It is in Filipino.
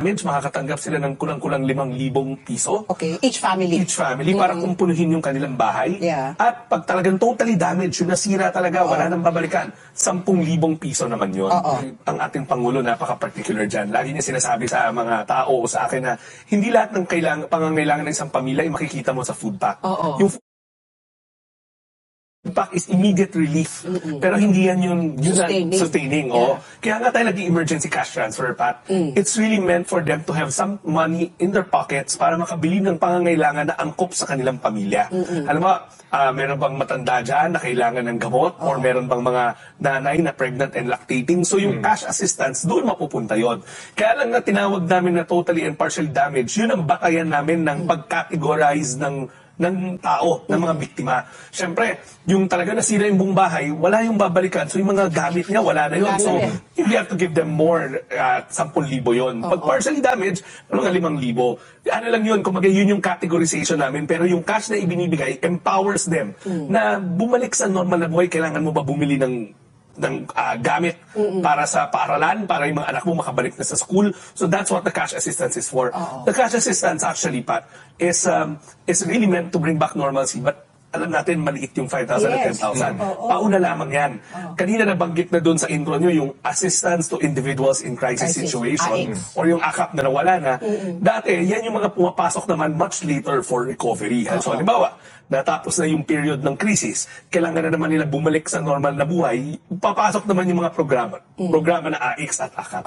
makakatanggap sila ng kulang-kulang 5,000 piso. Okay, each family. Each family para kumpunuhin yung kanilang bahay. Yeah. At pag talagang totally damaged, yung nasira talaga, wala nang babalikan, 10,000 piso naman yun. Ang ating Pangulo, napaka-particular dyan. Lagi niya sinasabi sa mga tao o sa akin na hindi lahat ng pangangailangan ng isang pamilya ay makikita mo sa food pack. Yung food pack is immediate relief. Pero hindi yan yung sustaining. Yeah. Kaya nga tayo nag-emergency cash transfer, Pat. It's really meant for them to have some money in their pockets para makabili ng pangangailangan na angkop sa kanilang pamilya. Alam mo, meron bang matanda dyan na kailangan ng gamot? Or meron bang mga nanay na pregnant and lactating? So yung cash assistance, doon mapupunta yon. Kaya lang na tinawag namin na totally and partially damaged, yun ang batayan namin ng pag-categorize ng tao, ng mga biktima. Siyempre, yung talaga nasira yung buong bahay, wala yung babalikan. So yung mga gamit niya, wala na yun. So we have to give them more, 10,000 yun. Pag partially damaged, mga 5,000. Ano lang yun, kumbaga yun yung categorization namin. Pero yung cash na ibinibigay empowers them na bumalik sa normal na buhay. Kailangan mo ba bumili ng gamit para sa paaralan, para yung mga anak mo makabalik na sa school. So that's what the cash assistance is for. The cash assistance actually, Pat, is really meant to bring back normalcy. But alam natin, maliit yung 5,000 at 10,000. Pauna lamang yan. Kanina nabanggit na doon sa intro nyo, yung assistance to individuals in crisis situation, or yung AKAP na nawala na. Dati, yan yung mga pumapasok naman much later for recovery. So, halimbawa, natapos na yung period ng krisis, kailangan na naman nila bumalik sa normal na buhay, papasok naman yung mga programa na AIX at AKAP.